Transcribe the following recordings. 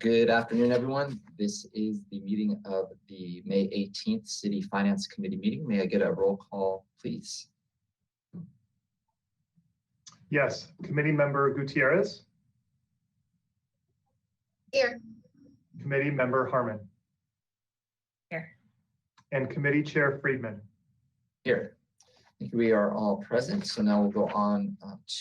Good afternoon, everyone. This is the meeting of the May 18th City Finance Committee meeting. May I get a roll call, please? Yes, Committee Member Gutierrez. Here. Committee Member Harmon. Here. And Committee Chair Friedman. Here. I think we are all present. So now we'll go on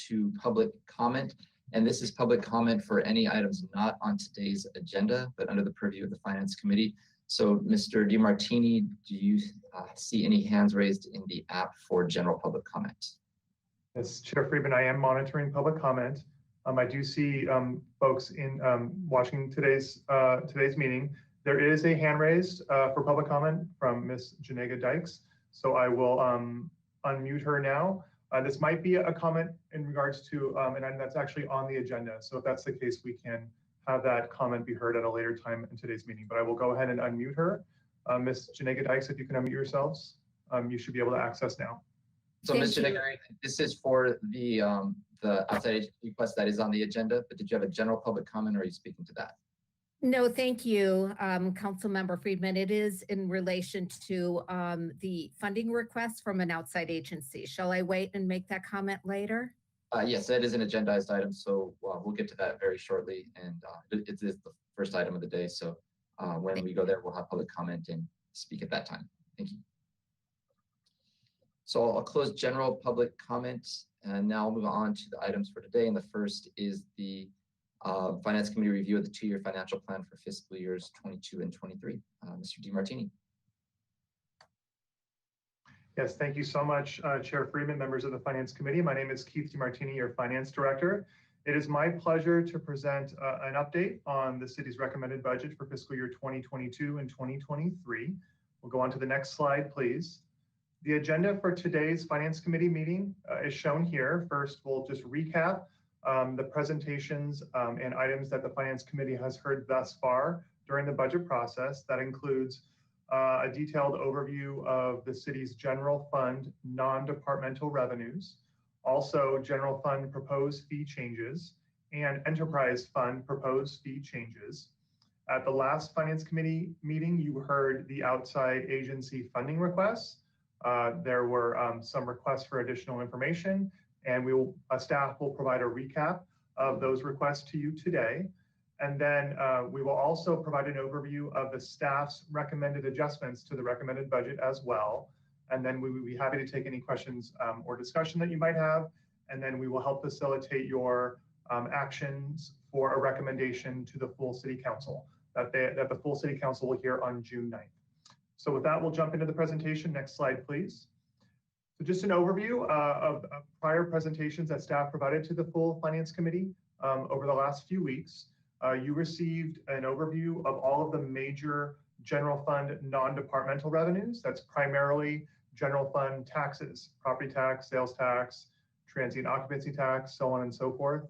to public comment. And this is public comment for any items not on today's agenda, but under the purview of the Finance Committee. So Mr. DiMartini, do you see any hands raised in the app for general public comment? Yes, Chair Friedman, I am monitoring public comment. I do see folks in watching today's meeting. There is a hand raised for public comment from Ms. Janega Dykes. So I will unmute her now. This might be a comment in regards to, and that's actually on the agenda. So if that's the case, we can have that comment be heard at a later time in today's meeting. But I will go ahead and unmute her. Ms. Janega Dykes, if you can unmute yourselves, you should be able to access now. So Ms. Janega, this is for the outside agency request that is on the agenda, but did you have a general public comment or are you speaking to that? No, thank you, Councilmember Friedman. It is in relation to the funding request from an outside agency. Shall I wait and make that comment later? Yes, that is an agendized item, so we'll get to that very shortly. And it is the first item of the day. So when we go there, we'll have public comment and speak at that time. Thank you. So I'll close general public comment and now move on to the items for today. And the first is the Finance Committee review of the 2-year financial plan for fiscal years 22 and 23. Mr. DiMartini. Yes, thank you so much, Chair Friedman, members of the Finance Committee. My name is Keith DiMartini, your Finance Director. It is my pleasure to present an update on the city's recommended budget for fiscal year 2022 and 2023. We'll go on to the next slide, please. The agenda for today's Finance Committee meeting is shown here. First, we'll just recap the presentations and items that the Finance Committee has heard thus far during the budget process. That includes a detailed overview of the city's general fund non-departmental revenues, also general fund proposed fee changes, and enterprise fund proposed fee changes. At the last Finance Committee meeting, you heard the outside agency funding requests. There were some requests for additional information, and staff will provide a recap of those requests to you today. And then we will also provide an overview of the staff's recommended adjustments to the recommended budget as well. And then we will be happy to take any questions or discussion that you might have. And then we will help facilitate your actions for a recommendation to the full City Council that the full City Council will hear on June 9th. So with that, we'll jump into the presentation. Next slide, please. So just an overview of prior presentations that staff provided to the full Finance Committee over the last few weeks. You received an overview of all of the major general fund non-departmental revenues. That's primarily general fund taxes, property tax, sales tax, transient occupancy tax, so on and so forth.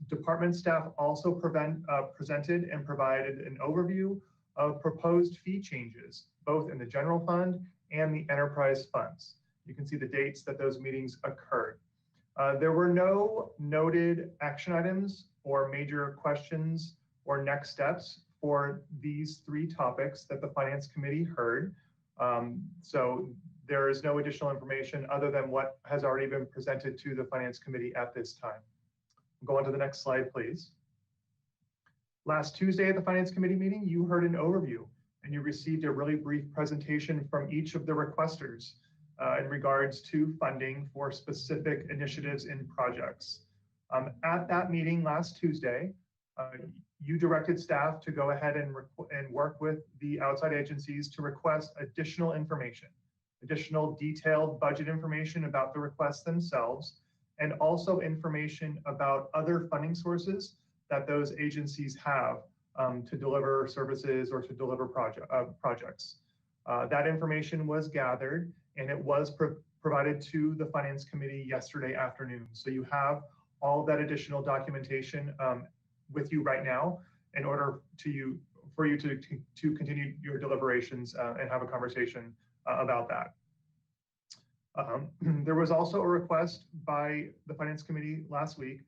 Department staff also presented and provided an overview of proposed fee changes, both in the general fund and the enterprise funds. You can see the dates that those meetings occurred. There were no noted action items or major questions or next steps for these 3 topics that the Finance Committee heard. So there is no additional information other than what has already been presented to the Finance Committee at this time. We'll go on to the next slide, please. Last Tuesday at the Finance Committee meeting, you heard an overview and you received a really brief presentation from each of the requesters in regards to funding for specific initiatives and projects. At that meeting last Tuesday, you directed staff to go ahead and work with the outside agencies to request additional information, additional detailed budget information about the requests themselves, and also information about other funding sources that those agencies have to deliver services or to deliver projects. That information was gathered and it was provided to the Finance Committee yesterday afternoon. So you have all of that additional documentation with you right now in order for you to continue your deliberations and have a conversation about that. There was also a request by the Finance Committee last week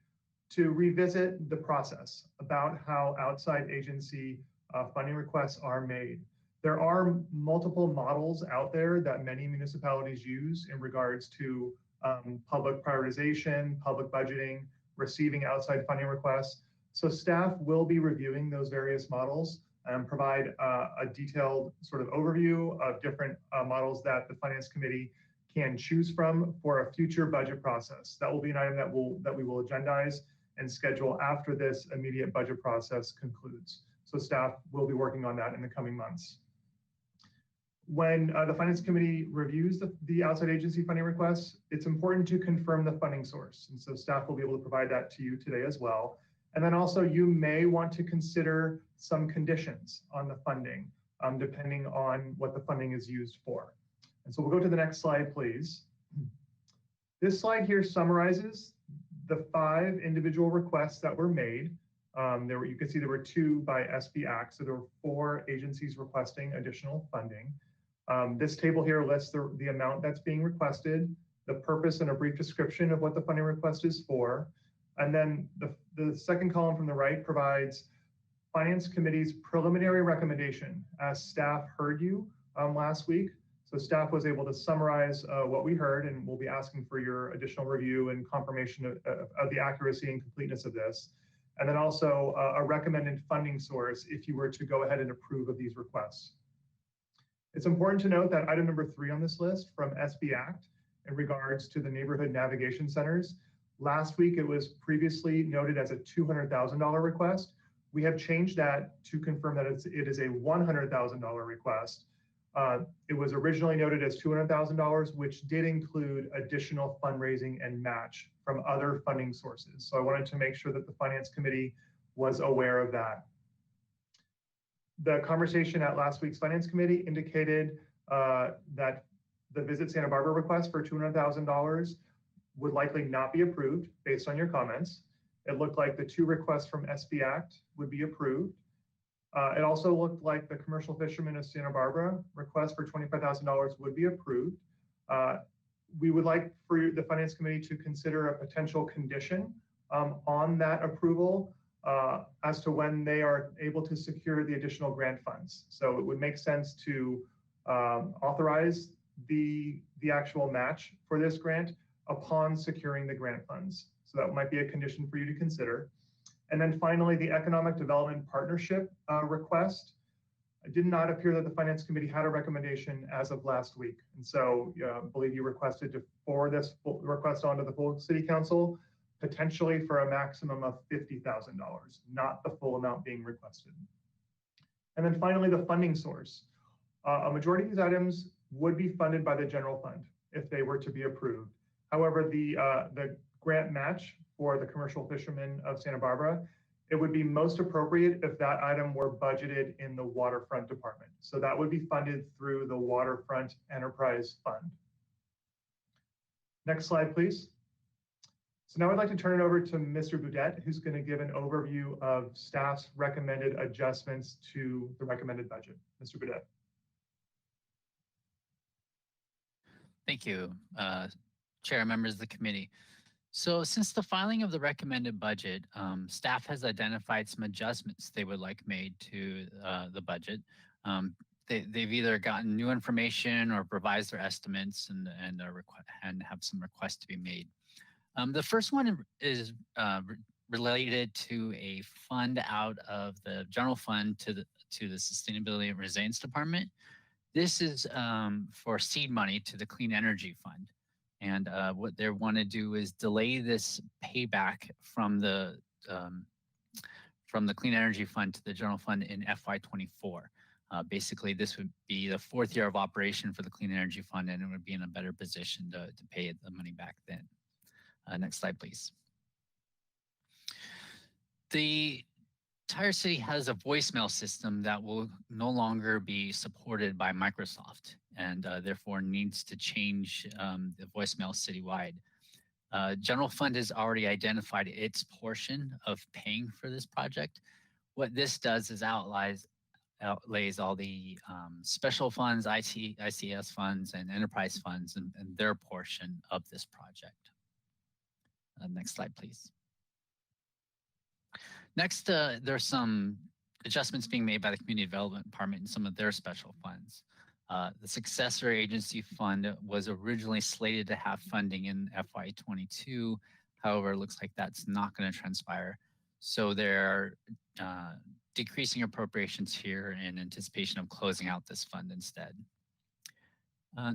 to revisit the process about how outside agency funding requests are made. There are multiple models out there that many municipalities use in regards to public prioritization, public budgeting, receiving outside funding requests. So staff will be reviewing those various models and provide a detailed sort of overview of different models that the Finance Committee can choose from for a future budget process. That will be an item that we will agendize and schedule after this immediate budget process concludes. So staff will be working on that in the coming months. When the Finance Committee reviews the outside agency funding requests, it's important to confirm the funding source. And so staff will be able to provide that to you today as well. And then also you may want to consider some conditions on the funding, depending on what the funding is used for. And so we'll go to the next slide, please. This slide here summarizes the 5 individual requests that were made. You can see there were 2 by SB Act, so there were 4 agencies requesting additional funding. This table here lists the amount that's being requested, the purpose and a brief description of what the funding request is for. And then the second column from the right provides Finance Committee's preliminary recommendation as staff heard you last week. So staff was able to summarize what we heard, and we'll be asking for your additional review and confirmation of the accuracy and completeness of this. And then also a recommended funding source if you were to go ahead and approve of these requests. It's important to note that item number 3 on this list from SB Act in regards to the neighborhood navigation centers. Last week, it was previously noted as a $200,000 request. We have changed that to confirm that it is a $100,000 request. It was originally noted as $200,000, which did include additional fundraising and match from other funding sources. So I wanted to make sure that the Finance Committee was aware of that. The conversation at last week's Finance Committee indicated that the Visit Santa Barbara request for $200,000 would likely not be approved based on your comments. It looked like the 2 requests from SB Act would be approved. It also looked like the Commercial Fishermen of Santa Barbara request for $25,000 would be approved. We would like for the Finance Committee to consider a potential condition on that approval as to when they are able to secure the additional grant funds. So it would make sense to authorize the actual match for this grant upon securing the grant funds. So that might be a condition for you to consider. And then finally, the Economic Development Partnership request. It did not appear that the Finance Committee had a recommendation as of last week. And so I believe you requested to forward this request onto the full City Council, potentially for a maximum of $50,000, not the full amount being requested. And then finally, the funding source. A majority of these items would be funded by the general fund if they were to be approved. However, the grant match for the Commercial Fishermen of Santa Barbara, it would be most appropriate if that item were budgeted in the Waterfront Department. So that would be funded through the Waterfront Enterprise Fund. Next slide, please. So now I'd like to turn it over to Mr. Boudet, who's going to give an overview of staff's recommended adjustments to the recommended budget. Mr. Boudet. Thank you, Chair, members of the committee. So since the filing of the recommended budget, staff has identified some adjustments they would like made to the budget. They've either gotten new information or revised their estimates and have some requests to be made. The first one is related to a fund out of the general fund to the Sustainability and Resilience Department. This is for seed money to the Clean Energy Fund. And what they want to do is delay this payback from the Clean Energy Fund to the general fund in FY24. Basically, this would be the 4th year of operation for the Clean Energy Fund, and it would be in a better position to pay the money back then. Next slide, please. The entire city has a voicemail system that will no longer be supported by Microsoft and therefore needs to change the voicemail citywide. General Fund has already identified its portion of paying for this project. What this does is outlays all the special funds, ICS funds, and enterprise funds and their portion of this project. Next slide, please. Next, there's some adjustments being made by the Community Development Department in some of their special funds. The Successor Agency Fund was originally slated to have funding in FY22. However, it looks like that's not going to transpire. So they're decreasing appropriations here in anticipation of closing out this fund instead.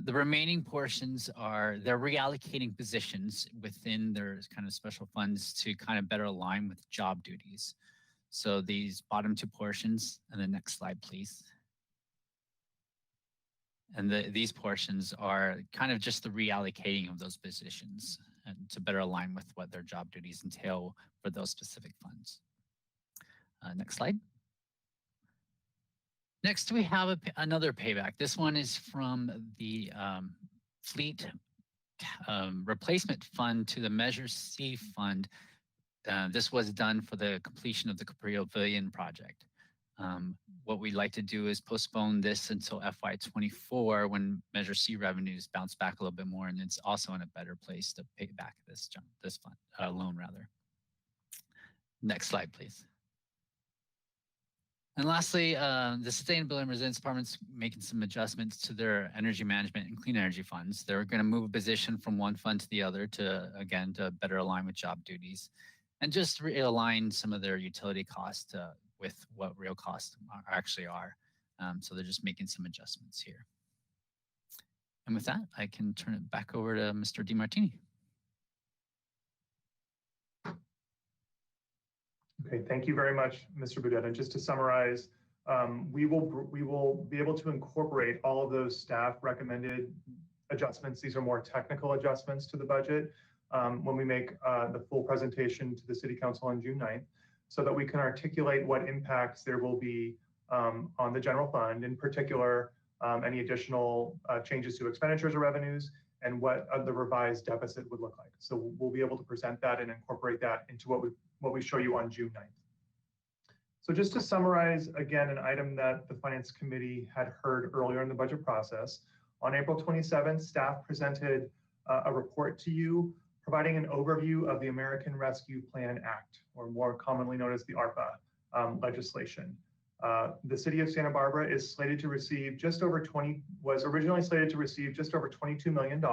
The remaining portions are they're reallocating positions within their kind of special funds to kind of better align with job duties. So these bottom two portions, and the next slide, please. And these portions are kind of just the reallocating of those positions and to better align with what their job duties entail for those specific funds. Next slide. Next, we have another payback. This one is from the Fleet Replacement Fund to the Measure C Fund. This was done for the completion of the Cabrillo Pavilion project. What we'd like to do is postpone this until FY24 when Measure C revenues bounce back a little bit more, and it's also in a better place to pay back this fund loan rather. Next slide, please. And lastly, the Sustainability and Resilience Department's making some adjustments to their energy management and clean energy funds. They're going to move a position from one fund to the other to, again, to better align with job duties and just realign some of their utility costs with what real costs actually are. So they're just making some adjustments here. And with that, I can turn it back over to Mr. DeMartini. Okay, thank you very much, Mr. Boudet. And just to summarize, we will be able to incorporate all of those staff recommended adjustments. These are more technical adjustments to the budget when we make the full presentation to the City Council on June 9th, so that we can articulate what impacts there will be on the general fund, in particular, any additional changes to expenditures or revenues, and what the revised deficit would look like. So we'll be able to present that and incorporate that into what we show you on June 9th. So just to summarize, again, an item that the Finance Committee had heard earlier in the budget process, on April 27th, staff presented a report to you providing an overview of the American Rescue Plan Act, or more commonly known as the ARPA legislation. The city of Santa Barbara is slated to receive was originally slated to receive just over $22 million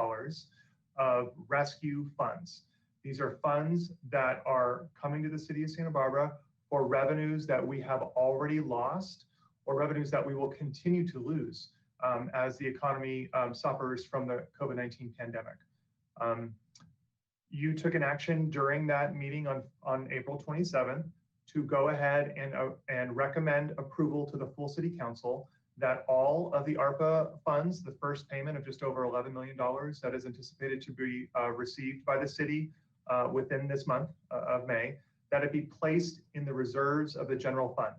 of rescue funds. These are funds that are coming to the city of Santa Barbara for revenues that we have already lost or revenues that we will continue to lose as the economy suffers from the COVID-19 pandemic. You took an action during that meeting on April 27th to go ahead and recommend approval to the full City Council that all of the ARPA funds, the first payment of just over $11 million that is anticipated to be received by the city within this month of May, that it be placed in the reserves of the general fund.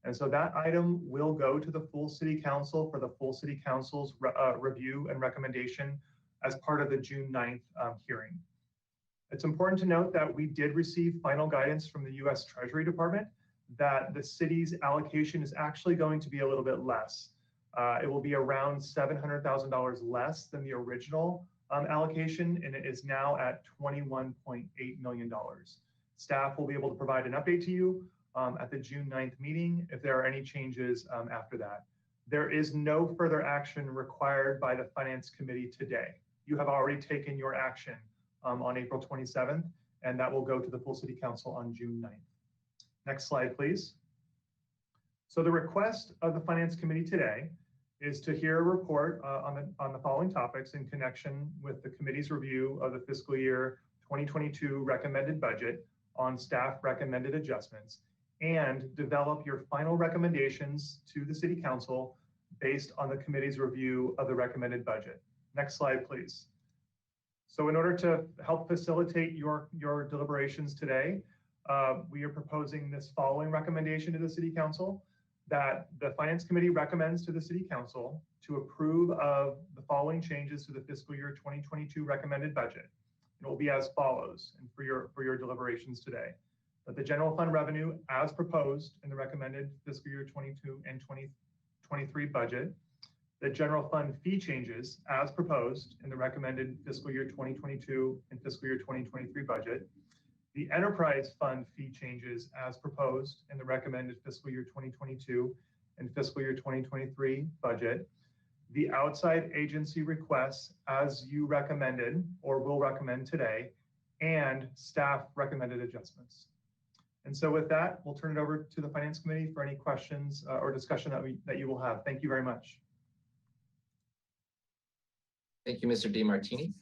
And so that item will go to the full City Council for the full City Council's review and recommendation as part of the June 9th hearing. It's important to note that we did receive final guidance from the U.S. Treasury Department that the city's allocation is actually going to be a little bit less. It will be around $700,000 less than the original allocation, and it is now at $21.8 million. Staff will be able to provide an update to you at the June 9th meeting if there are any changes after that. There is no further action required by the Finance Committee today. You have already taken your action on April 27th, and that will go to the full City Council on June 9th. Next slide, please. So the request of the Finance Committee today is to hear a report on the following topics in connection with the committee's review of the fiscal year 2022 recommended budget on staff recommended adjustments, and develop your final recommendations to the City Council based on the committee's review of the recommended budget. Next slide, please. So in order to help facilitate your deliberations today, we are proposing this following recommendation to the City Council, that the Finance Committee recommends to the City Council to approve of the following changes to the fiscal year 2022 recommended budget. It will be as follows, and for your deliberations today: that the general fund revenue as proposed in the recommended fiscal year 22 and 2023 budget, the general fund fee changes as proposed in the recommended fiscal year 2022 and fiscal year 2023 budget, the enterprise fund fee changes as proposed in the recommended fiscal year 2022 and fiscal year 2023 budget, the outside agency requests as you recommended or will recommend today, and staff recommended adjustments. And so with that, we'll turn it over to the Finance Committee for any questions or discussion that you will have. Thank you very much. Thank you, Mr. DeMartini.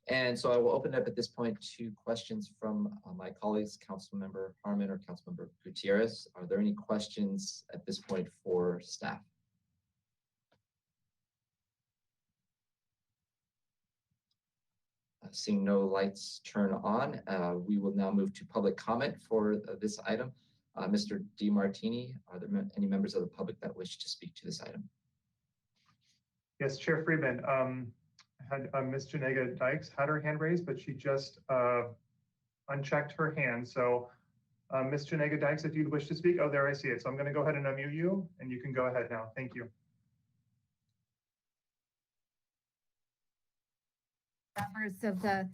And so I will open up at this point to questions from my colleagues, Councilmember Harmon or Councilmember Gutierrez. Are there any questions at this point for staff? Seeing no lights turn on, we will now move to public comment for this item. Mr. DeMartini, are there any members of the public that wish to speak to this item? Yes, Chair Friedman. Had Ms. Janega Dykes had her hand raised, but she just unchecked her hand. So Ms. Janega Dykes, if you'd wish to speak, oh, there I see it. So I'm going to go ahead and unmute you and you can go ahead now. Thank you. Members of the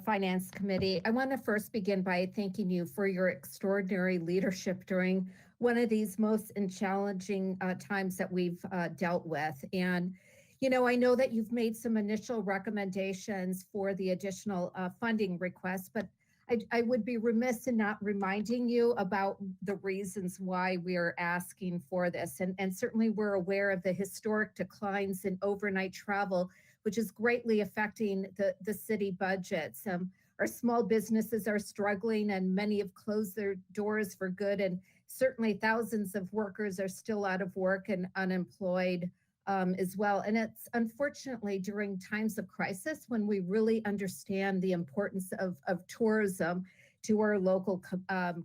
Finance Committee, I want to first begin by thanking you for your extraordinary leadership during one of these most challenging times that we've dealt with. And you know, I know that you've made some initial recommendations for the additional funding requests, but I would be remiss in not reminding you about the reasons why we're asking for this. And certainly we're aware of the historic declines in overnight travel, which is greatly affecting the city budgets. Our small businesses are struggling and many have closed their doors for good. And certainly thousands of workers are still out of work and unemployed. As well. And it's unfortunately during times of crisis when we really understand the importance of tourism to our local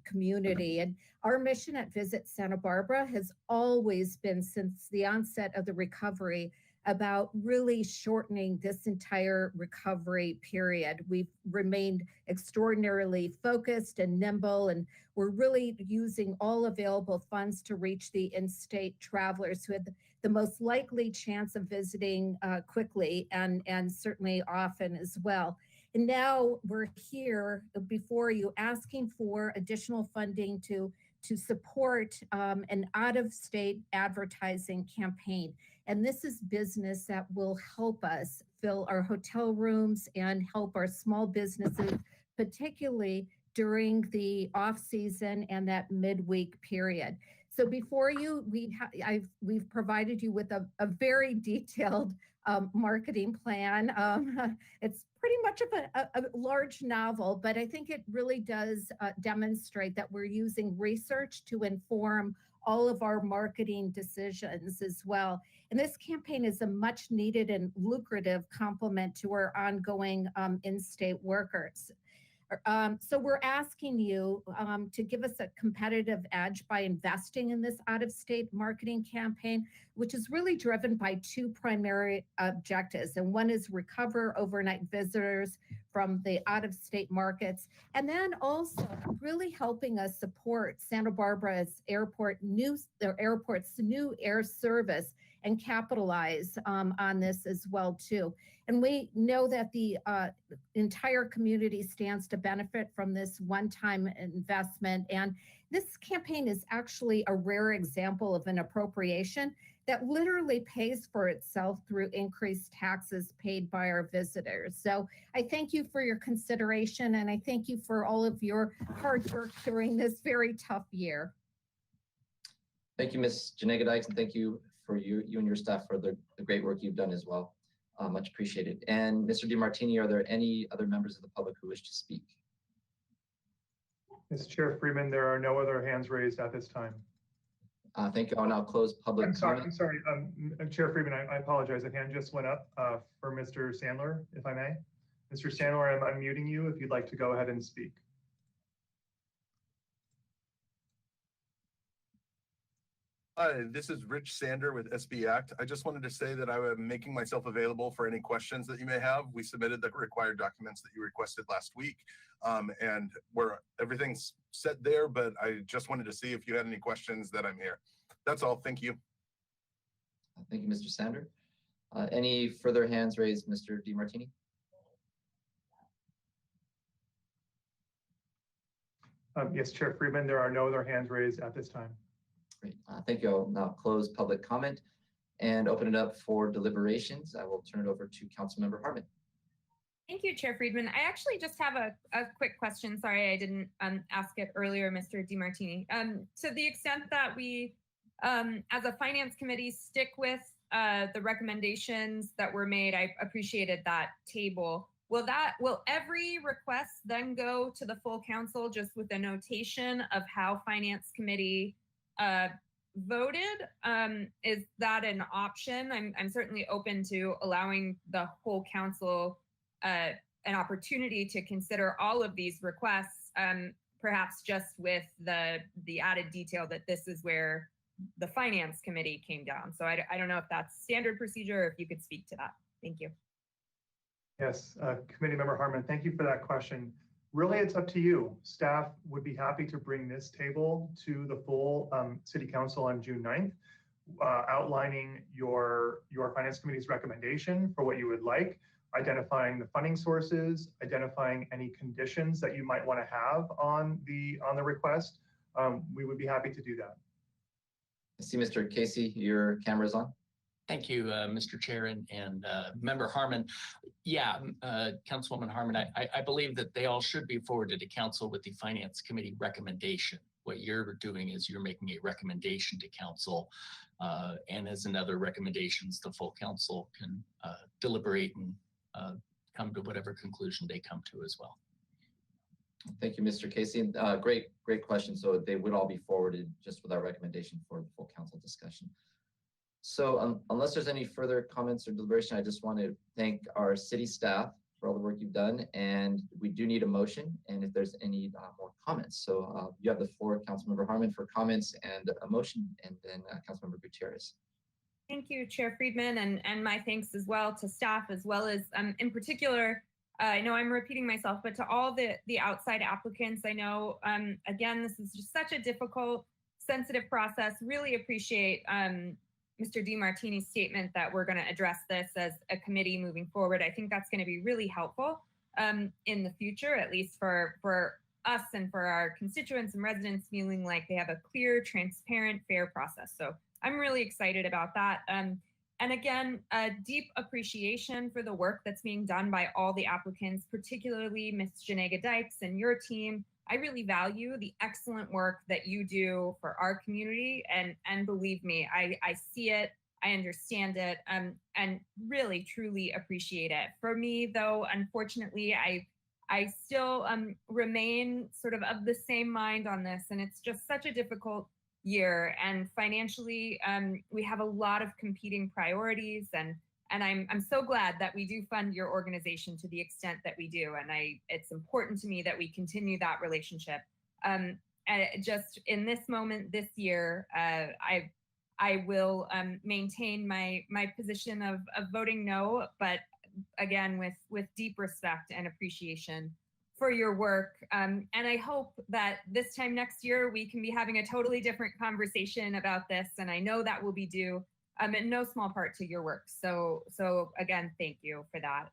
community. And our mission at Visit Santa Barbara has always been, since the onset of the recovery, about really shortening this entire recovery period. We've remained extraordinarily focused and nimble, and we're really using all available funds to reach the in-state travelers who had the most likely chance of visiting quickly and certainly often as well. And now we're here before you asking for additional funding to support an out-of-state advertising campaign. And this is business that will help us fill our hotel rooms and help our small businesses, particularly during the off-season and that midweek period. So before you, we've provided you with a very detailed marketing plan. It's pretty much of a large novel, but I think it really does demonstrate that we're using research to inform all of our marketing decisions as well. And this campaign is a much needed and lucrative complement to our ongoing in-state workers. So we're asking you to give us a competitive edge by investing in this out-of-state marketing campaign, which is really driven by two primary objectives. And one is recover overnight visitors from the out-of-state markets, and then also really helping us support Santa Barbara's airport's new air service and capitalize on this as well too. And we know that the entire community stands to benefit from this one-time investment. And this campaign is actually a rare example of an appropriation that literally pays for itself through increased taxes paid by our visitors. So I thank you for your consideration, and I thank you for all of your hard work during this very tough year. Thank you, Ms. Janega Dykes, and thank you for you and your staff for the great work you've done as well. Much appreciated. And Mr. DeMartini, are there any other members of the public who wish to speak? Ms. Chair Friedman, there are no other hands raised at this time. Thank you. I'll now close public comment. I'm sorry, Chair Friedman, I apologize. A hand just went up for Mr. Sandler, if I may. Mr. Sandler, I'm unmuting you if you'd like to go ahead and speak. Hi, this is Rich Sander with SB Act. I just wanted to say that I am making myself available for any questions that you may have. We submitted the required documents that you requested last week, and everything's set there, but I just wanted to see if you had any questions that I'm here. That's all. Thank you. Thank you, Mr. Sander. Any further hands raised, Mr. DeMartini? Yes, Chair Friedman, there are no other hands raised at this time. Great. Thank you. I'll now close public comment and open it up for deliberations. I will turn it over to Councilmember Harmon. Thank you, Chair Friedman. I actually just have a quick question. Sorry, I didn't ask it earlier, Mr. DiMartini. To the extent that we, as a finance committee, stick with the recommendations that were made, I appreciated that table. Will every request then go to the full council just with a notation of how finance committee voted? Is that an option? I'm certainly open to allowing the whole council an opportunity to consider all of these requests, perhaps just with the added detail that this is where the finance committee came down. So I don't know if that's standard procedure or if you could speak to that. Thank you. Yes, Committee Member Harmon, thank you for that question. Really, it's up to you. Staff would be happy to bring this table to the full City Council on June 9th, outlining your Finance Committee's recommendation for what you would like, identifying the funding sources, identifying any conditions that you might want to have on the request. We would be happy to do that. I see Mr. Casey, your camera's on. Thank you, Mr. Chair and Member Harmon. Yeah, Councilwoman Harmon, I believe that they all should be forwarded to council with the Finance Committee recommendation. What you're doing is you're making a recommendation to council, and as in other recommendations, the full council can deliberate and come to whatever conclusion they come to as well. Thank you, Mr. Casey. Great question. So they would all be forwarded just with our recommendation for the full council discussion. So unless there's any further comments or deliberation, I just want to thank our city staff for all the work you've done. And we do need a motion. And if there's any more comments. So you have the floor, Councilmember Harmon, for comments and a motion, and then Councilmember Gutierrez. Thank you, Chair Friedman, and my thanks as well to staff, as well as in particular, I know I'm repeating myself, but to all the outside applicants. I know, again, this is just such a difficult, sensitive process. Really appreciate Mr. DiMartini's statement that we're going to address this as a committee moving forward. I think that's going to be really helpful in the future, at least for us and for our constituents and residents, feeling like they have a clear, transparent, fair process. So I'm really excited about that. And again, a deep appreciation for the work that's being done by all the applicants, particularly Ms. Janega Dykes and your team. I really value the excellent work that you do for our community. And believe me, I see it, I understand it, and really, truly appreciate it. For me, though, unfortunately, I still remain sort of the same mind on this. And it's just such a difficult year. And financially, we have a lot of competing priorities. And I'm so glad that we do fund your organization to the extent that we do. And it's important to me that we continue that relationship. And just in this moment, this year, I will maintain my position of voting no, but again, with deep respect and appreciation for your work. And I hope that this time next year, we can be having a totally different conversation about this. And I know that will be due in no small part to your work. So again, thank you for that.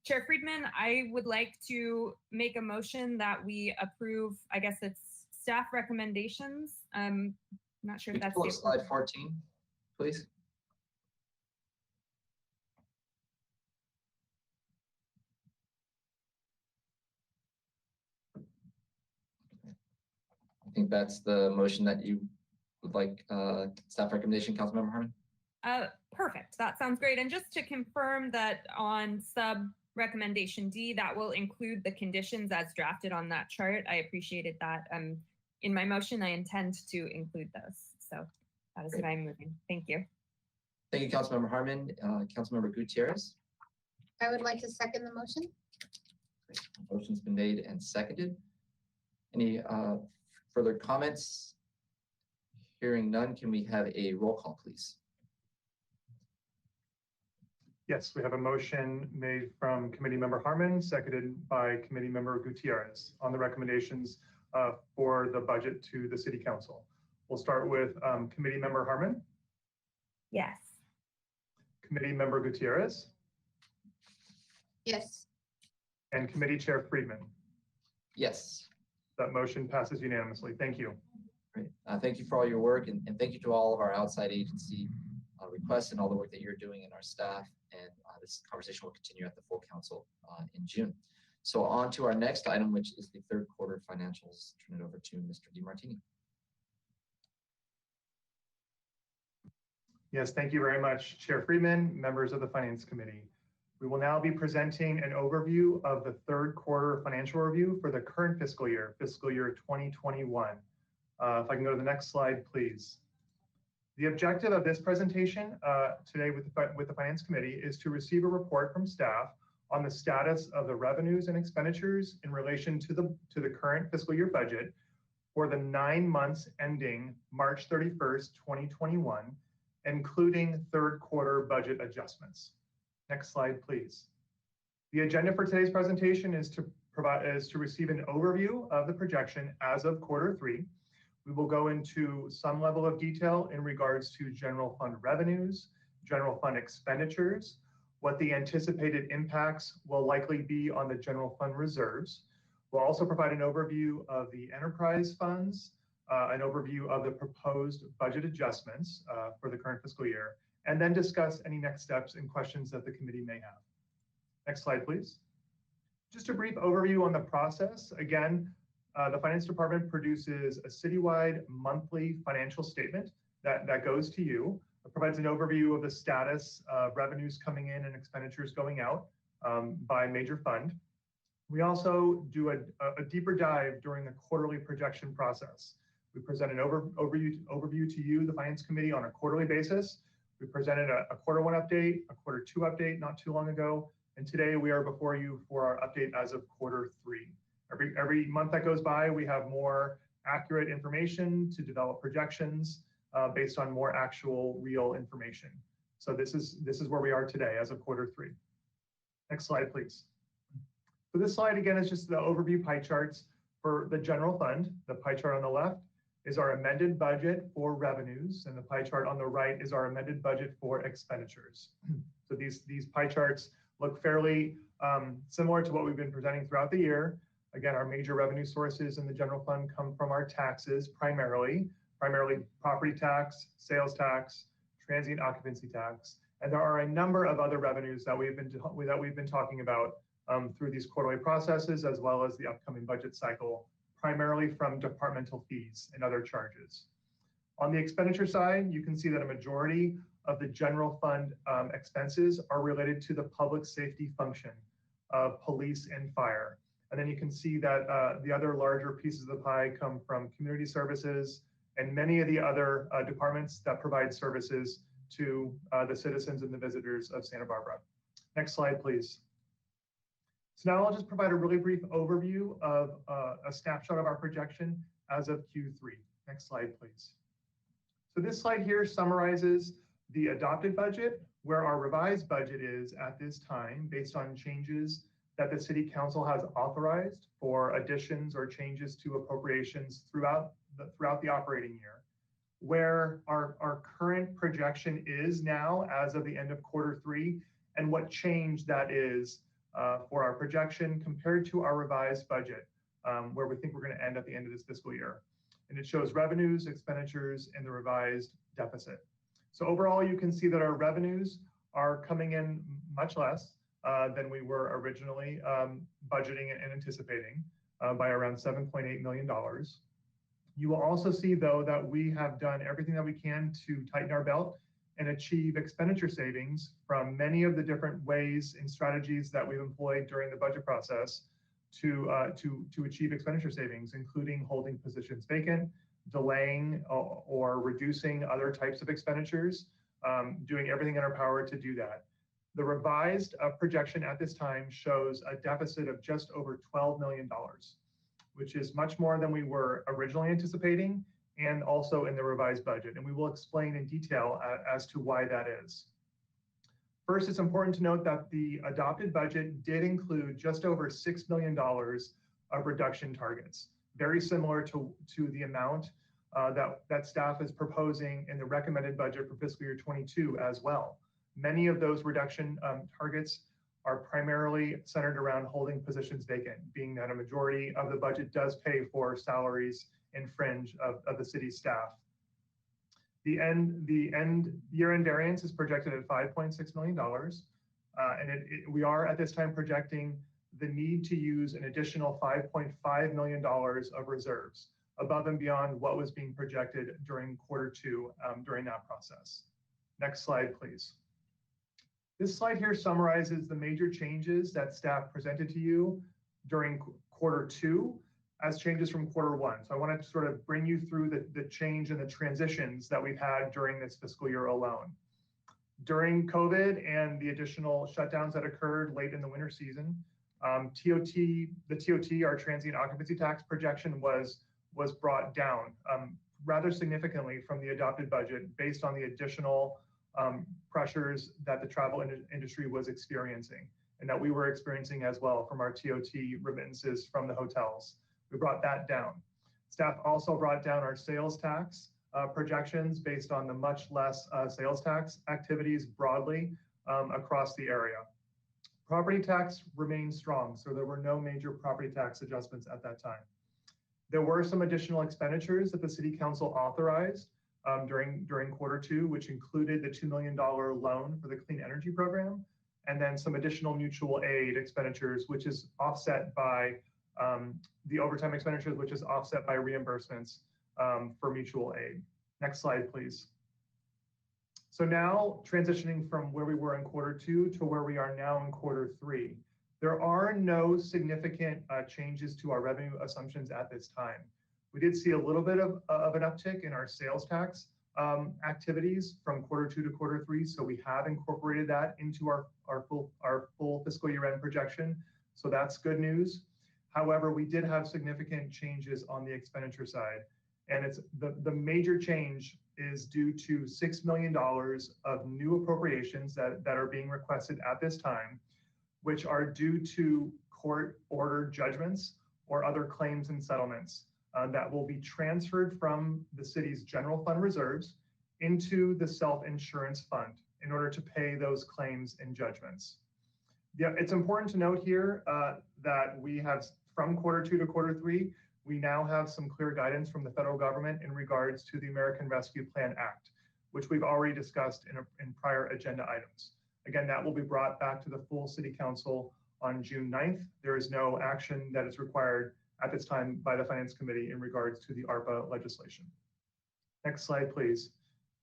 Chair Friedman, I would like to make a motion that we approve, I guess it's staff recommendations. I'm not sure if that's the slide 14, please. I think that's the motion that you would like, staff recommendation, Councilmember Harmon. Perfect. That sounds great. And just to confirm that on sub recommendation D, that will include the conditions as drafted on that chart. I appreciated that. In my motion, I intend to include those. So that is what I'm moving. Thank you. Thank you, Councilmember Harmon. Councilmember Gutierrez. I would like to second the motion. Great. Motion's been made and seconded. Any further comments? Hearing none, can we have a roll call, please? Yes, we have a motion made from Committee Member Harmon, seconded by Committee Member Gutierrez on the recommendations for the budget to the City Council. We'll start with Committee Member Harmon. Yes. Committee Member Gutierrez. Yes. And Committee Chair Friedman. Yes. That motion passes unanimously. Thank you. Great. Thank you for all your work, and thank you to all of our outside agency requests and all the work that you're doing in our staff. And this conversation will continue at the full council in June. So on to our next item, which is the third quarter financials. Turn it over to Mr. DeMartini. Yes, thank you very much, Chair Friedman, members of the Finance Committee. We will now be presenting an overview of the third quarter financial review for the current fiscal year 2021. If I can go to the next slide, please. The objective of this presentation today with the Finance Committee is to receive a report from staff on the status of the revenues and expenditures in relation to the current fiscal year budget for the 9 months ending March 31st, 2021, including third quarter budget adjustments. Next slide, please. The agenda for today's presentation is to receive an overview of the projection as of quarter 3. We will go into some level of detail in regards to general fund revenues, general fund expenditures, what the anticipated impacts will likely be on the general fund reserves. We'll also provide an overview of the enterprise funds, an overview of the proposed budget adjustments for the current fiscal year, and then discuss any next steps and questions that the committee may have. Next slide, please. Just a brief overview on the process. Again, the Finance Department produces a citywide monthly financial statement that goes to you. It provides an overview of the status of revenues coming in and expenditures going out by major fund. We also do a deeper dive during the quarterly projection process. We present an overview to you, the Finance Committee, on a quarterly basis. We presented a quarter 1 update, a quarter 2 update not too long ago, and today we are before you for our update as of quarter 3. Every month that goes by, we have more accurate information to develop projections based on more actual real information. So this is where we are today as of quarter 3. Next slide, please. So this slide again is just the overview pie charts for the general fund. The pie chart on the left is our amended budget for revenues, and the pie chart on the right is our amended budget for expenditures. So these pie charts look fairly similar to what we've been presenting throughout the year. Again, our major revenue sources in the general fund come from our taxes primarily property tax, sales tax, transient occupancy tax, and there are a number of other revenues that we've been talking about through these quarterly processes, as well as the upcoming budget cycle, primarily from departmental fees and other charges. On the expenditure side, you can see that a majority of the general fund expenses are related to the public safety function of police and fire. And then you can see that the other larger pieces of the pie come from community services and many of the other departments that provide services to the citizens and the visitors of Santa Barbara. Next slide, please. So now I'll just provide a really brief overview of a snapshot of our projection as of Q3. Next slide, please. So this slide here summarizes the adopted budget, where our revised budget is at this time based on changes that the City Council has authorized for additions or changes to appropriations throughout the operating year, where our current projection is now as of the end of quarter 3, and what change that is for our projection compared to our revised budget, where we think we're going to end at the end of this fiscal year. And it shows revenues, expenditures, and the revised deficit. So overall, you can see that our revenues are coming in much less than we were originally budgeting and anticipating by around $7.8 million. You will also see, though, that we have done everything that we can to tighten our belt and achieve expenditure savings from many of the different ways and strategies that we've employed during the budget process to achieve expenditure savings, including holding positions vacant, delaying or reducing other types of expenditures, doing everything in our power to do that. The revised projection at this time shows a deficit of just over $12 million, which is much more than we were originally anticipating, and also in the revised budget. And we will explain in detail as to why that is. First, it's important to note that the adopted budget did include just over $6 million of reduction targets, very similar to the amount that staff is proposing in the recommended budget for fiscal year 22 as well. Many of those reduction targets are primarily centered around holding positions vacant, being that a majority of the budget does pay for salaries and fringe of the city staff. The year-end variance is projected at $5.6 million. And we are at this time projecting the need to use an additional $5.5 million of reserves above and beyond what was being projected during Q2 during that process. Next slide, please. This slide here summarizes the major changes that staff presented to you during Q2 as changes from Q1. So I wanted to sort of bring you through the change and the transitions that we've had during this fiscal year alone. During COVID and the additional shutdowns that occurred late in the winter season, the TOT, our transient occupancy tax projection was brought down rather significantly from the adopted budget based on the additional pressures that the travel industry was experiencing and that we were experiencing as well from our TOT remittances from the hotels. We brought that down. Staff also brought down our sales tax projections based on the much less sales tax activities broadly across the area. Property tax remained strong, so there were no major property tax adjustments at that time. There were some additional expenditures that the City Council authorized during Q2, which included the $2 million loan for the Clean Energy Program, and then some additional mutual aid expenditures, which is offset by the overtime expenditures, which is offset by reimbursements for mutual aid. Next slide, please. So now transitioning from where we were in Q2 to where we are now in Q3. There are no significant changes to our revenue assumptions at this time. We did see a little bit of an uptick in our sales tax activities from Q2 to Q3, so we have incorporated that into our full fiscal year end projection. So that's good news. However, we did have significant changes on the expenditure side, and it's the major change is due to $6 million of new appropriations that are being requested at this time, which are due to court-ordered judgments or other claims and settlements that will be transferred from the city's general fund reserves into the self-insurance fund in order to pay those claims and judgments. Yeah, it's important to note here that we have, from Q2 to Q3, we now have some clear guidance from the federal government in regards to the American Rescue Plan Act, which we've already discussed in prior agenda items. Again, that will be brought back to the full City Council on June 9th. There is no action that is required at this time by the Finance Committee in regards to the ARPA legislation. Next slide, please.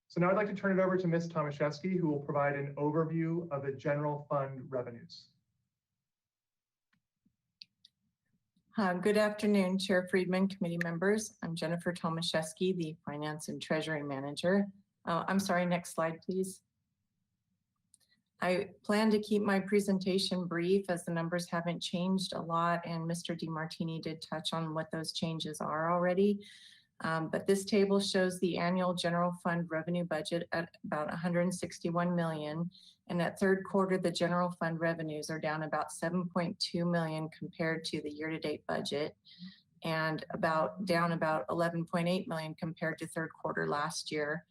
So now I'd like to turn it over to Ms. Tomaszewski, who will provide an overview of the general fund revenues. Good afternoon, Chair Friedman, committee members. I'm Jennifer Tomaszewski, the Finance and Treasury Manager. I'm sorry, next slide, please. I plan to keep my presentation brief as the numbers haven't changed a lot, and Mr. DeMartini did touch on what those changes are already. But this table shows the annual general fund revenue budget at about $161 million. And at Q3, the general fund revenues are down about $7.2 million compared to the year-to-date budget, and down about $11.8 million compared to Q3 last year,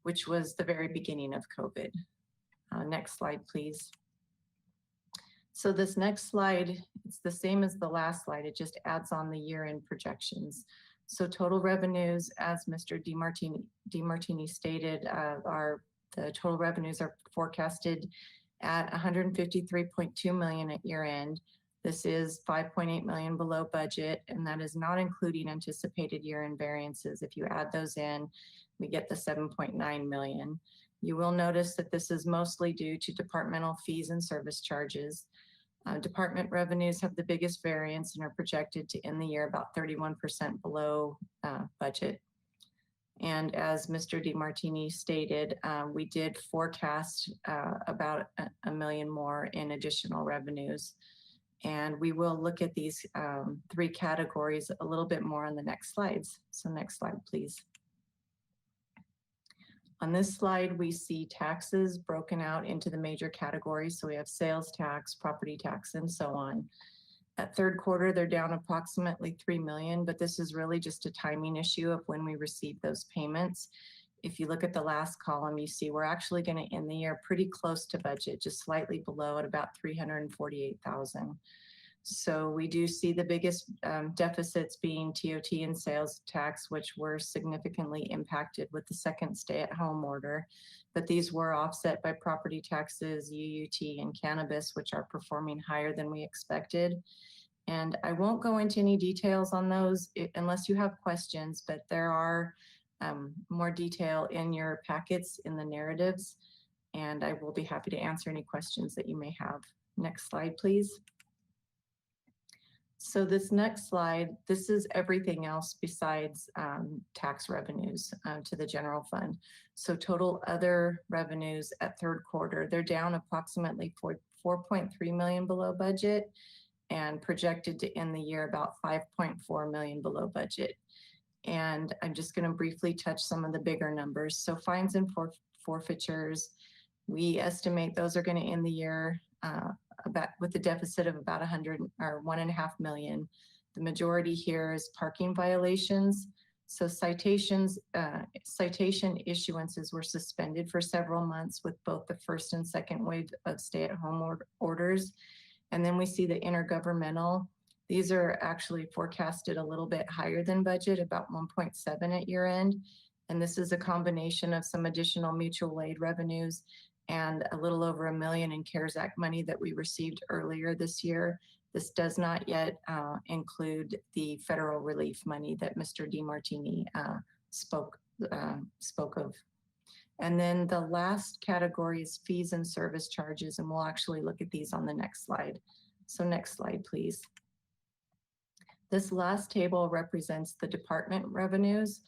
which was the very beginning of COVID. Next slide, please. So this next slide, it's the same as the last slide. It just adds on the year-end projections. So total revenues, as Mr. DeMartini stated, the total revenues are forecasted at $153.2 million at year end. This is $5.8 million below budget, and that is not including anticipated year-end variances. If you add those in, we get the $7.9 million. You will notice that this is mostly due to departmental fees and service charges. Department revenues have the biggest variance and are projected to end the year about 31% below budget. And as Mr. DeMartini stated, we did forecast about $1 million more in additional revenues. And we will look at these three categories a little bit more on the next slides. So next slide, please. On this slide, we see taxes broken out into the major categories. So we have sales tax, property tax, and so on. At Q3, they're down approximately $3 million, but this is really just a timing issue of when we receive those payments. if you look at the last column, you see we're actually going to end the year pretty close to budget, just slightly below at about 348,000. So we do see the biggest deficits being TOT and sales tax, which were significantly impacted with the second stay-at-home order. But these were offset by property taxes, UUT, and cannabis, which are performing higher than we expected. And I won't go into any details on those unless you have questions, but there are more detail in your packets in the narratives, and I will be happy to answer any questions that you may have. Next slide, please. So this next slide, this is everything else besides tax revenues to the general fund. So total other revenues at third quarter, they're down approximately 4.3 million below budget and projected to end the year about 5.4 million below budget. And I'm just going to briefly touch some of the bigger numbers. So fines and forfeitures, we estimate those are going to end the year about with a deficit of about 1.5 million. The majority here is parking violations. So citation issuances were suspended for several months with both the first and second wave of stay-at-home orders. And then we see the intergovernmental. These are actually forecasted a little bit higher than budget, about 1.7 at year end. And this is a combination of some additional mutual aid revenues and a little over $1 million in CARES Act money that we received earlier this year. This does not yet include the federal relief money that Mr. DeMartini spoke of. And then the last category is fees and service charges, and we'll actually look at these on the next slide. So next slide, please. This last table represents the department revenues,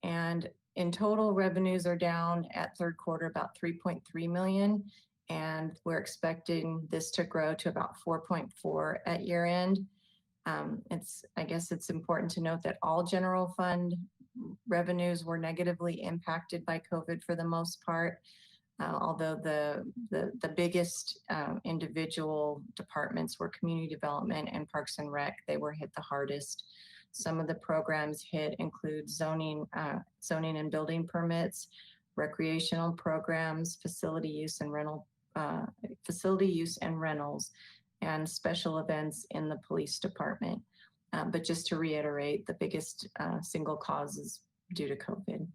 and in total, revenues are down at third quarter about 3.3 million, and we're expecting this to grow to about 4.4 at year end. I guess it's important to note that all general fund revenues were negatively impacted by COVID for the most part, although the biggest individual departments were community development and parks and rec. They were hit the hardest. Some of the programs hit include zoning and building permits, recreational programs, facility use and rentals, and special events in the police department. But just to reiterate, the biggest single cause is due to COVID.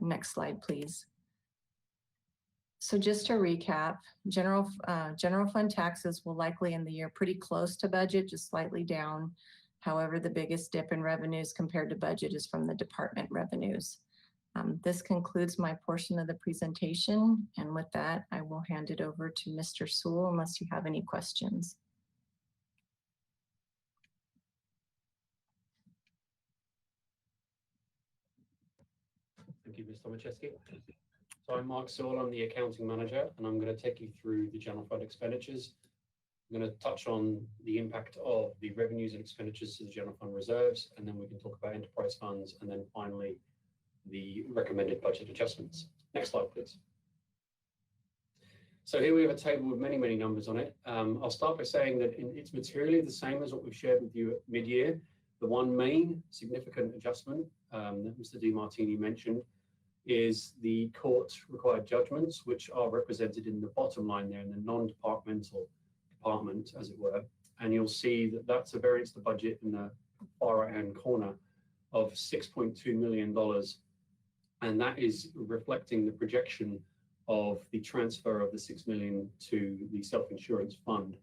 Next slide, please. So just to recap, general fund taxes will likely end the year pretty close to budget, just slightly down. However, the biggest dip in revenues compared to budget is from the department revenues. This concludes my portion of the presentation. And with that, I will hand it over to Mr. Sewell unless you have any questions. Thank you, Ms. Tomacheski. So I'm Mark Sewell, I'm the accounting manager, and I'm going to take you through the general fund expenditures. I'm going to touch on the impact of the revenues and expenditures to the general fund reserves, and then we can talk about enterprise funds, and then finally the recommended budget adjustments. Next slide, please. So here we have a table with many, many numbers on it. I'll start by saying that it's materially the same as what we've shared with you at mid-year. The one main significant adjustment that Mr. DeMartini mentioned is the court required judgments, which are represented in the bottom line there in the non-departmental department, as it were. And you'll see that that's a variance to budget in the far right-hand corner of $6.2 million. And that is reflecting the projection of the transfer of the 6 million to the self-insurance fund.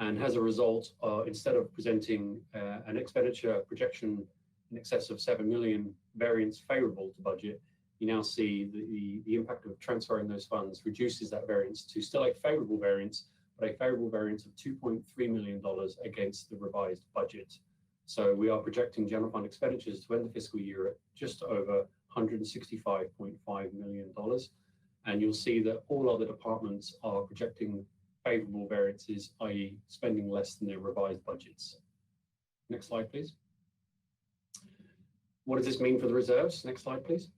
And as a result, instead of presenting an expenditure projection in excess of 7 million variance favorable to budget, you now see the impact of transferring those funds reduces that variance to still a favorable variance, but a favorable variance of $2.3 million against the revised budget. So we are projecting general fund expenditures to end the fiscal year at just over $165.5 million. And you'll see that all other departments are projecting favorable variances, i.e. spending less than their revised budgets. Next slide, please. What does this mean for the reserves? Next slide, please.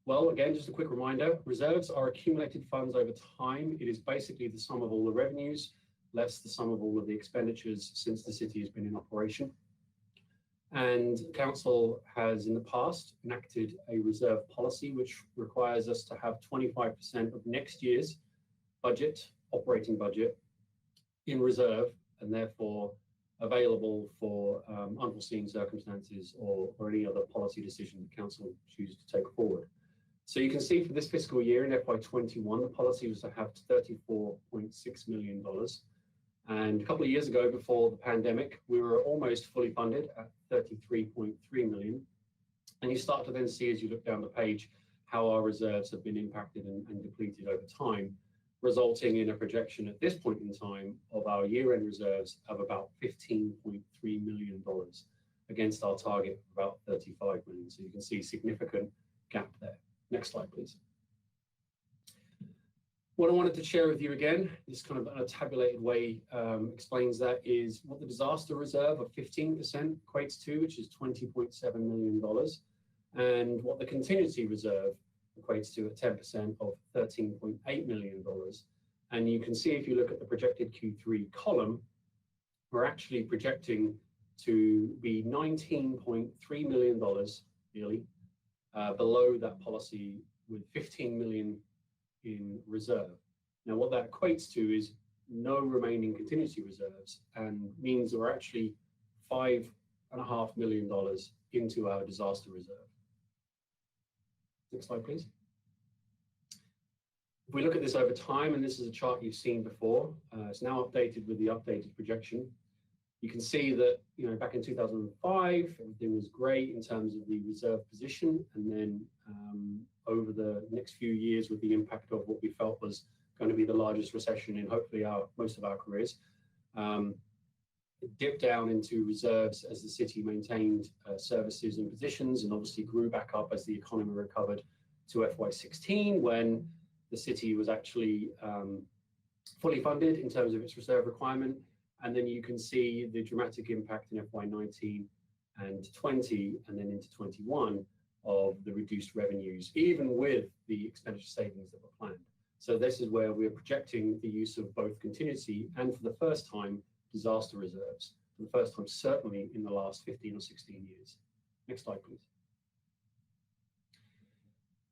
Well, again, just a quick reminder, reserves are accumulated funds over time. It is basically the sum of all the revenues, less the sum of all of the expenditures since the city has been in operation. And council has in the past enacted a reserve policy, which requires us to have 25% of next year's budget, operating budget, in reserve and therefore available for unforeseen circumstances or any other policy decision the council chooses to take forward. So you can see for this fiscal year in FY21, the policy was to have $34.6 million. And a couple of years ago, before the pandemic, we were almost fully funded at 33.3 million. And you start to then see, as you look down the page, how our reserves have been impacted and depleted over time, resulting in a projection at this point in time of our year-end reserves of about $15.3 million against our target of about 35 million. So you can see significant gap there. Next slide, please. What I wanted to share with you again, this kind of a tabulated way explains that, is what the disaster reserve of 15% equates to, which is $20.7 million, and what the contingency reserve equates to at 10% of $13.8 million. And you can see if you look at the projected Q3 column, we're actually projecting to be $19.3 million nearly below that policy, with 15 million in reserve. Now, what that equates to is no remaining contingency reserves, and means that we're actually $5.5 million into our disaster reserve. Next slide, please. If we look at this over time, and this is a chart you've seen before, it's now updated with the updated projection. You can see that, you know, back in 2005, everything was great in terms of the reserve position, and then over the next few years, with the impact of what we felt was going to be the largest recession in hopefully most of our careers, it dipped down into reserves as the city maintained services and positions, and obviously grew back up as the economy recovered to FY16, when the city was actually fully funded in terms of its reserve requirement. And then you can see the dramatic impact in FY19 and 20, and then into 21, of the reduced revenues, even with the expenditure savings that were planned. So this is where we're projecting the use of both contingency and, for the first time, disaster reserves, for the first time certainly in the last 15 or 16 years. Next slide, please.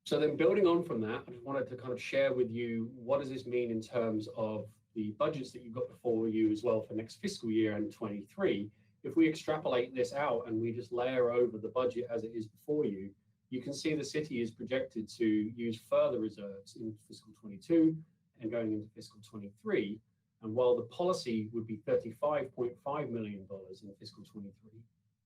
So then, building on from that, I just wanted to kind of share with you, what does this mean in terms of the budgets that you've got before you as well for next fiscal year and 23. If we extrapolate this out and we just layer over the budget as it is before you, you can see the city is projected to use further reserves in fiscal 22 and going into fiscal 23. And while the policy would be $35.5 million in fiscal 23,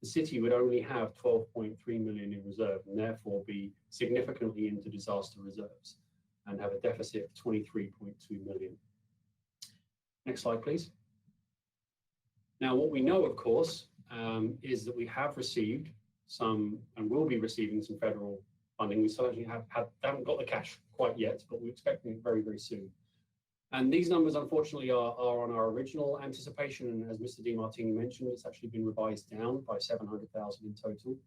the city would only have 12.3 million in reserve, and therefore be significantly into disaster reserves and have a deficit of 23.2 million. Next slide, please. Now, what we know, of course, is that we have received some, and will be receiving some federal funding. We certainly haven't got the cash quite yet, but we're expecting it very, very soon. And these numbers, unfortunately, are on our original anticipation. And as Mr. DiMartini mentioned, it's actually been revised down by 700,000 in total.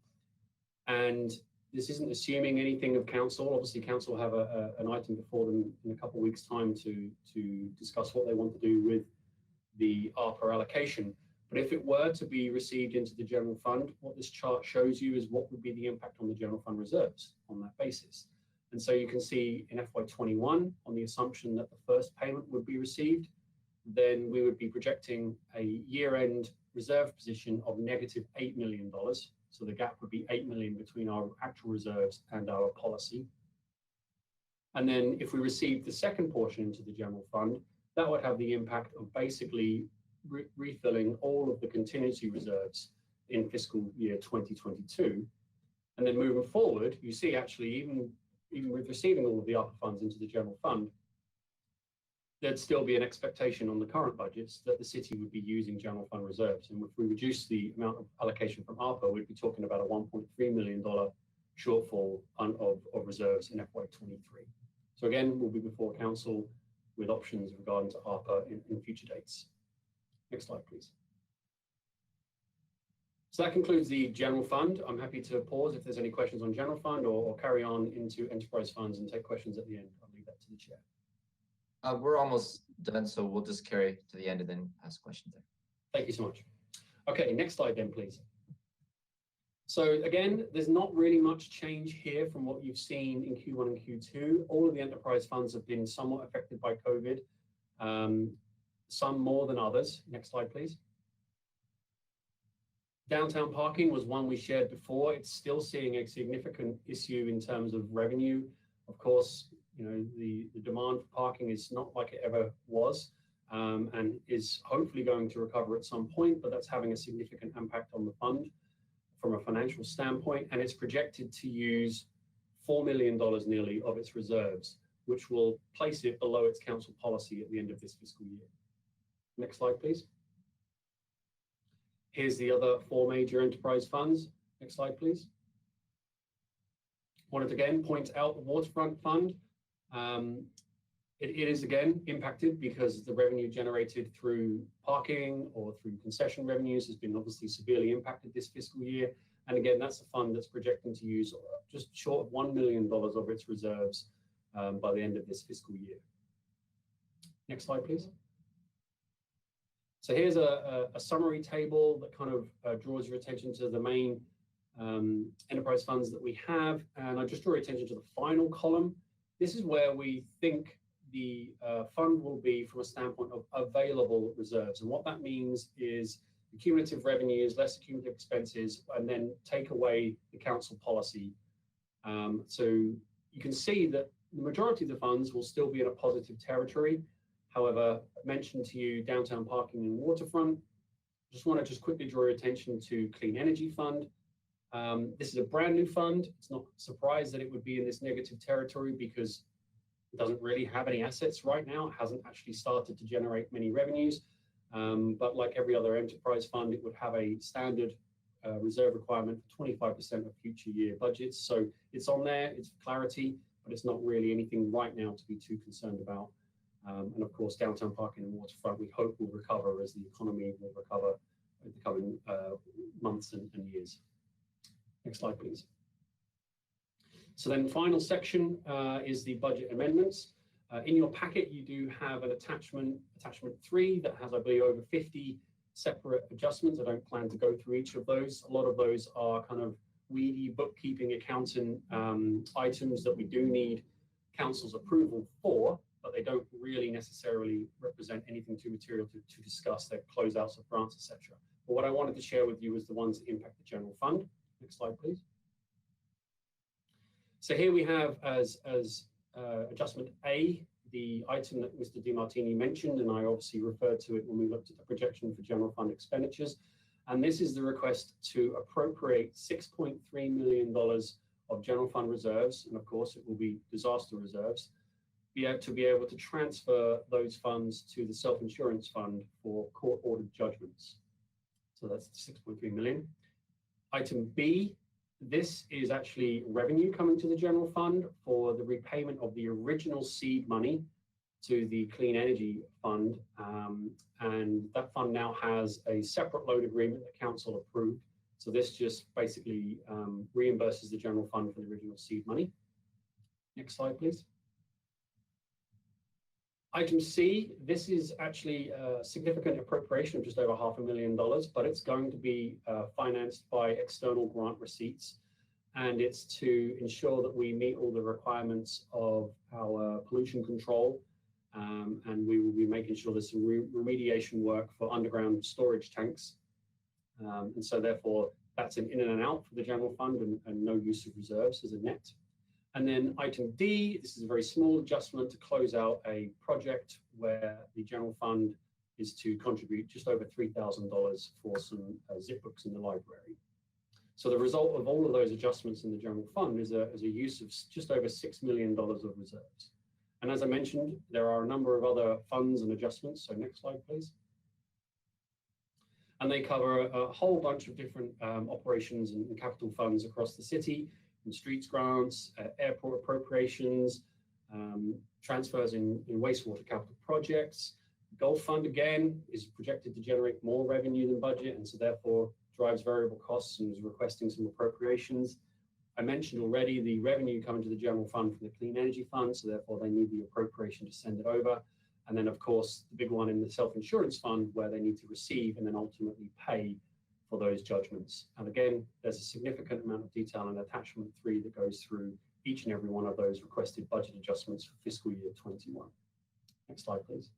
And this isn't assuming anything of council. Obviously, council have an item before them in a couple of weeks' time to discuss what they want to do with the ARPA allocation. But if it were to be received into the general fund, what this chart shows you is what would be the impact on the general fund reserves on that basis. And so you can see in FY21, on the assumption that the first payment would be received, then we would be projecting a year-end reserve position of negative $8 million. So the gap would be 8 million between our actual reserves and our policy. And then if we receive the second portion into the general fund, that would have the impact of basically refilling all of the contingency reserves in fiscal year 2022. And then moving forward, you see actually even with receiving all of the ARPA funds into the general fund, there'd still be an expectation on the current budgets that the city would be using general fund reserves. And if we reduce the amount of allocation from ARPA, we'd be talking about a $1.3 million shortfall of reserves in FY23. So again, we'll be before council with options regarding to ARPA in future dates. Next slide, please. So that concludes the general fund. I'm happy to pause if there's any questions on general fund, or carry on into enterprise funds and take questions at the end. I'll leave that to the chair. We're almost done, so we'll just carry to the end and then ask questions there. Thank you so much. Okay, next slide then, please. So again, there's not really much change here from what you've seen in Q1 and Q2. All of the enterprise funds have been somewhat affected by COVID, some more than others. Next slide, please. Downtown parking was one we shared before. It's still seeing a significant issue in terms of revenue. Of course, you know, the demand for parking is not like it ever was, and is hopefully going to recover at some point, but that's having a significant impact on the fund from a financial standpoint, and it's projected to use $4 million nearly of its reserves, which will place it below its council policy at the end of this fiscal year. Next slide, please. Here's the other 4 major enterprise funds. Next slide, please. Wanted to again point out the waterfront fund. It is again impacted because the revenue generated through parking or through concession revenues has been obviously severely impacted this fiscal year. And again, that's a fund that's projecting to use just short of $1 million of its reserves by the end of this fiscal year. Next slide, please. So here's a summary table that kind of draws your attention to the main enterprise funds that we have. And I just draw your attention to the final column. This is where we think the fund will be from a standpoint of available reserves. And what that means is the cumulative revenues, less the cumulative expenses, and then take away the council policy. So you can see that the majority of the funds will still be in a positive territory. However, I mentioned to you downtown parking and waterfront. Just want to quickly draw your attention to Clean Energy Fund. This is a brand new fund. It's not surprised that it would be in this negative territory because it doesn't really have any assets right now. It hasn't actually started to generate many revenues. But like every other enterprise fund, it would have a standard reserve requirement for 25% of future year budgets. So it's on there, it's clarity, but it's not really anything right now to be too concerned about. And of course, downtown parking and waterfront, we hope will recover as the economy will recover in the coming months and years. Next slide, please. So then the final section is the budget amendments. In your packet, you do have an attachment 3 that has, I believe, over 50 separate adjustments. I don't plan to go through each of those. A lot of those are kind of weedy bookkeeping accountant items that we do need council's approval for, but they don't really necessarily represent anything too material to discuss. They're closeouts of grants, etc. But what I wanted to share with you is the ones that impact the general fund. Next slide, please. So here we have as adjustment A, the item that Mr. DiMartini mentioned, and I obviously referred to it when we looked at the projection for general fund expenditures. And this is the request to appropriate $6.3 million of general fund reserves, and of course it will be disaster reserves, to be able to transfer those funds to the self-insurance fund for court-ordered judgments. So that's 6.3 million. Item B, this is actually revenue coming to the general fund for the repayment of the original seed money to the Clean Energy Fund. And that fund now has a separate loan agreement that council approved. So this just basically reimburses the general fund for the original seed money. Next slide, please. Item C, this is actually a significant appropriation of just over $500,000, but it's going to be financed by external grant receipts. And it's to ensure that we meet all the requirements of our pollution control. And we will be making sure there's some remediation work for underground storage tanks. And so therefore, that's an in and out for the general fund and no use of reserves as a net. And then item D, this is a very small adjustment to close out a project where the general fund is to contribute just over $3,000 for some zip books in the library. So the result of all of those adjustments in the general fund is a use of just over $6 million of reserves. And as I mentioned, there are a number of other funds and adjustments. So next slide, please. And they cover a whole bunch of different operations and capital funds across the city, from streets grants, airport appropriations, transfers in wastewater capital projects. Golf fund, again, is projected to generate more revenue than budget, and so therefore drives variable costs and is requesting some appropriations. I mentioned already the revenue coming to the general fund from the Clean Energy Fund, so therefore they need the appropriation to send it over. And then, of course, the big one in the self-insurance fund where they need to receive and then ultimately pay for those judgments. And again, there's a significant amount of detail in attachment 3 that goes through each and every one of those requested budget adjustments for fiscal year 21. Next slide, please.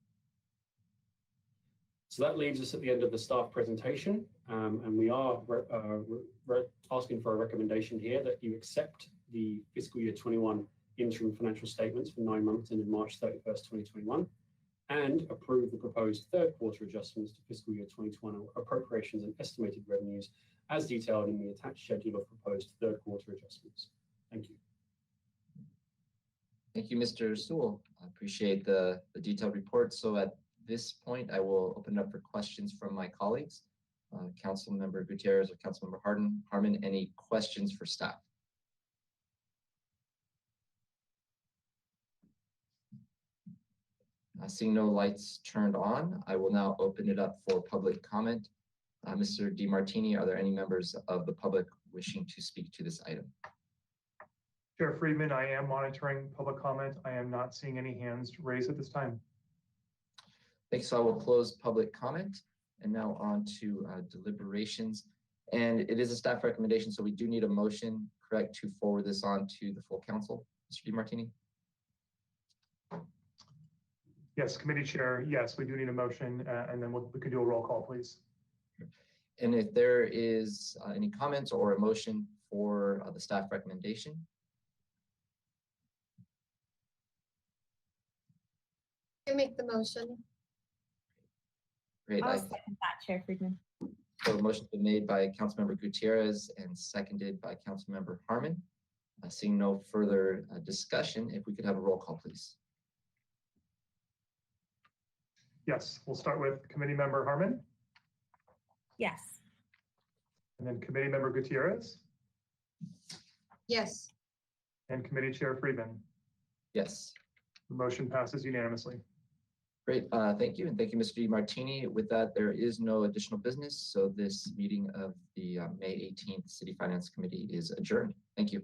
So that leaves us at the end of the staff presentation, and we are asking for a recommendation here that you accept the fiscal year 21 interim financial statements for 9 months ended March 31st, 2021, and approve the proposed third quarter adjustments to fiscal year 2021 appropriations and estimated revenues as detailed in the attached schedule of proposed third quarter adjustments. Thank you. Thank you, Mr. Sewell. I appreciate the detailed report. So at this point, I will open it up for questions from my colleagues. Councilmember Gutierrez or Councilmember Harmon, any questions for staff? Seeing no lights turned on, I will now open it up for public comment. Mr. DeMartini, are there any members of the public wishing to speak to this item? Chair Friedman, I am monitoring public comment. I am not seeing any hands raised at this time. Thanks. So I will close public comment and now on to deliberations. And it is a staff recommendation, so we do need a motion, correct, to forward this on to the full council. Mr. DeMartini? Yes, committee chair. Yes, we do need a motion, and then we can do a roll call, please. And if there is any comments or a motion for the staff recommendation? I make the motion. Great. I'll second that, Chair Friedman. So a motion been made by Councilmember Gutierrez and seconded by Councilmember Harmon. Seeing no further discussion, if we could have a roll call, please. Yes, we'll start with committee member Harmon, Yes. and then committee member Gutierrez, Yes. and committee chair Friedman. Yes. The motion passes unanimously. Great. Thank you. And thank you, Mr. DeMartini. With that, there is no additional business. So this meeting of the May 18th City Finance Committee is adjourned. Thank you.